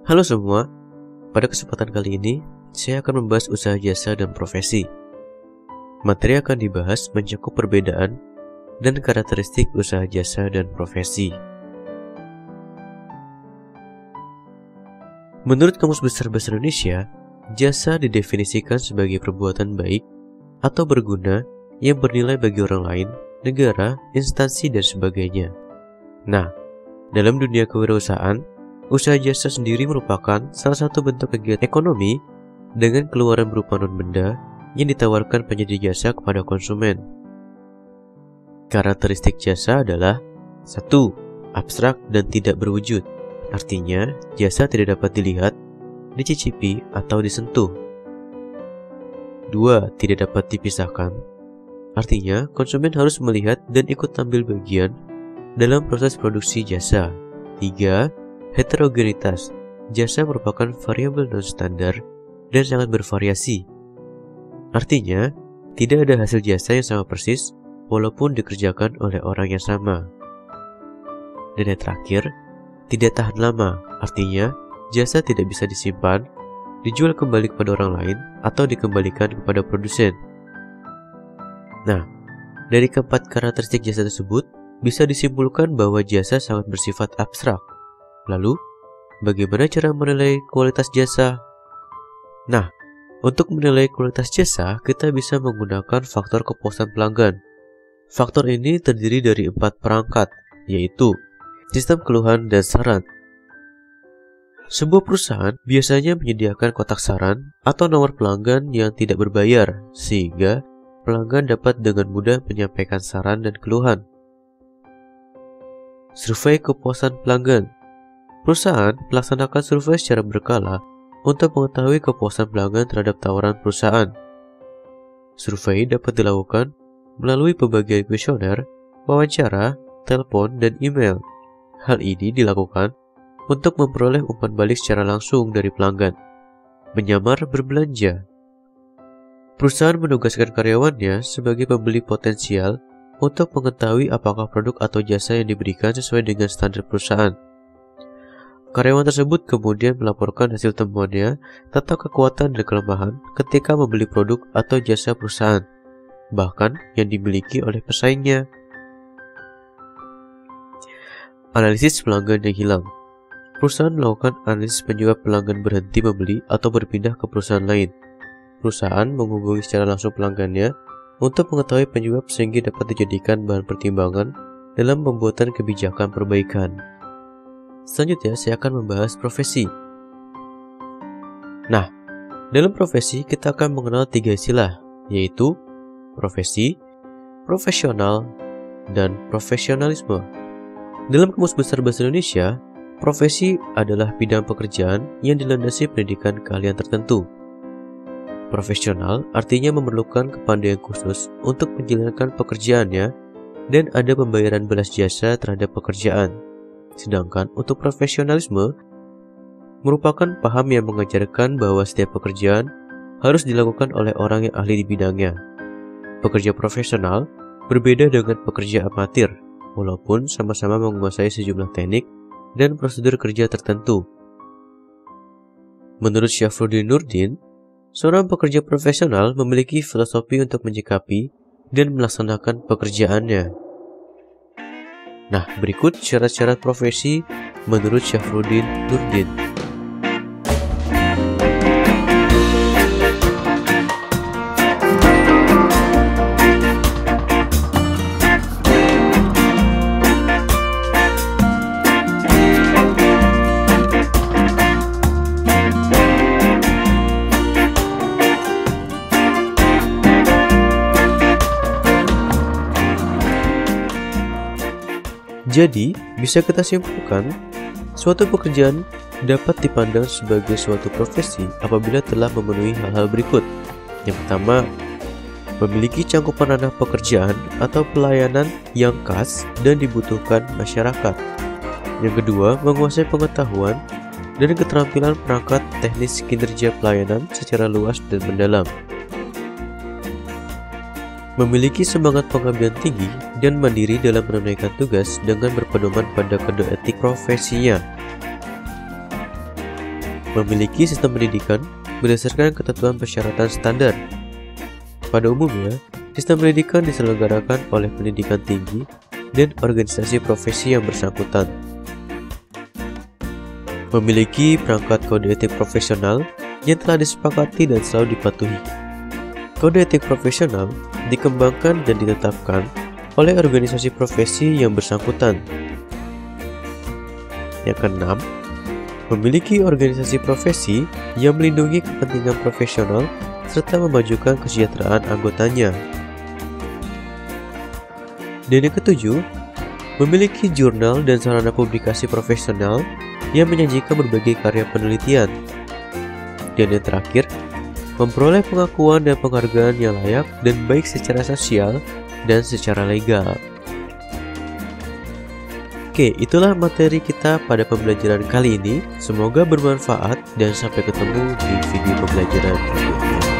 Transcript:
Halo semua, pada kesempatan kali ini saya akan membahas usaha jasa dan profesi. Materi akan dibahas mencakup perbedaan dan karakteristik usaha jasa dan profesi. Menurut Kamus Besar Bahasa Indonesia, jasa didefinisikan sebagai perbuatan baik atau berguna yang bernilai bagi orang lain, negara, instansi, dan sebagainya. Nah, dalam dunia kewirausahaan, usaha jasa sendiri merupakan salah satu bentuk kegiatan ekonomi dengan keluaran berupa non-benda yang ditawarkan penyedia jasa kepada konsumen. Karakteristik jasa adalah 1. Abstrak dan tidak berwujud. Artinya, jasa tidak dapat dilihat, dicicipi, atau disentuh. 2. Tidak dapat dipisahkan. Artinya, konsumen harus melihat dan ikut ambil bagian dalam proses produksi jasa. 3. Heterogenitas. Jasa merupakan variabel non-standar dan sangat bervariasi. Artinya, tidak ada hasil jasa yang sama persis walaupun dikerjakan oleh orang yang sama. Dan yang terakhir, tidak tahan lama. Artinya, jasa tidak bisa disimpan, dijual kembali kepada orang lain, atau dikembalikan kepada produsen. Nah, dari keempat karakteristik jasa tersebut, bisa disimpulkan bahwa jasa sangat bersifat abstrak. Lalu, bagaimana cara menilai kualitas jasa? Nah, untuk menilai kualitas jasa, kita bisa menggunakan faktor kepuasan pelanggan. Faktor ini terdiri dari 4 perangkat, yaitu sistem keluhan dan saran. Sebuah perusahaan biasanya menyediakan kotak saran atau nomor pelanggan yang tidak berbayar, sehingga pelanggan dapat dengan mudah menyampaikan saran dan keluhan. Survei kepuasan pelanggan. Perusahaan melaksanakan survei secara berkala untuk mengetahui kepuasan pelanggan terhadap tawaran perusahaan. Survei dapat dilakukan melalui pembagian kuesioner, wawancara, telepon, dan email. Hal ini dilakukan untuk memperoleh umpan balik secara langsung dari pelanggan. Menyamar berbelanja. Perusahaan menugaskan karyawannya sebagai pembeli potensial untuk mengetahui apakah produk atau jasa yang diberikan sesuai dengan standar perusahaan. Karyawan tersebut kemudian melaporkan hasil temuannya tentang kekuatan dan kelemahan ketika membeli produk atau jasa perusahaan, bahkan yang dimiliki oleh pesaingnya. Analisis pelanggan yang hilang. Perusahaan melakukan analisis penyebab pelanggan berhenti membeli atau berpindah ke perusahaan lain. Perusahaan menghubungi secara langsung pelanggannya untuk mengetahui penyebab sehingga dapat dijadikan bahan pertimbangan dalam pembuatan kebijakan perbaikan. Selanjutnya saya akan membahas profesi. Nah, dalam profesi kita akan mengenal 3 istilah, yaitu profesi, profesional, dan profesionalisme. Dalam Kamus Besar Bahasa Indonesia, profesi adalah bidang pekerjaan yang dilandasi pendidikan keahlian tertentu. Profesional artinya memerlukan kepandaian khusus untuk menjalankan pekerjaannya dan ada pembayaran balas jasa terhadap pekerjaan. Sedangkan untuk profesionalisme merupakan paham yang mengajarkan bahwa setiap pekerjaan harus dilakukan oleh orang yang ahli di bidangnya. Pekerja profesional berbeda dengan pekerja amatir, walaupun sama-sama menguasai sejumlah teknik dan prosedur kerja tertentu. Menurut Syafruddin Nurdin, seorang pekerja profesional memiliki filosofi untuk menyikapi dan melaksanakan pekerjaannya. Nah, berikut syarat-syarat profesi menurut Syafruddin Nurdin. Jadi, bisa kita simpulkan, suatu pekerjaan dapat dipandang sebagai suatu profesi apabila telah memenuhi hal-hal berikut. Yang pertama, memiliki cakupan ranah pekerjaan atau pelayanan yang khas dan dibutuhkan masyarakat. Yang kedua, menguasai pengetahuan dan keterampilan perangkat teknis kinerja pelayanan secara luas dan mendalam. Memiliki semangat pengabdian tinggi dan mandiri dalam menunaikan tugas dengan berpedoman pada kode etik profesinya. Memiliki sistem pendidikan berdasarkan ketentuan persyaratan standar. Pada umumnya, sistem pendidikan diselenggarakan oleh pendidikan tinggi dan organisasi profesi yang bersangkutan. Memiliki perangkat kode etik profesional yang telah disepakati dan selalu dipatuhi. Kode etik profesional dikembangkan dan ditetapkan oleh organisasi profesi yang bersangkutan. Yang keenam, memiliki organisasi profesi yang melindungi kepentingan profesional serta memajukan kesejahteraan anggotanya. Dan yang ketujuh, memiliki jurnal dan sarana publikasi profesional yang menyajikan berbagai karya penelitian. Dan yang terakhir, memperoleh pengakuan dan penghargaan yang layak dan baik secara sosial dan secara legal. Oke, itulah materi kita pada pembelajaran kali ini. Semoga bermanfaat dan sampai ketemu di video pembelajaran berikutnya.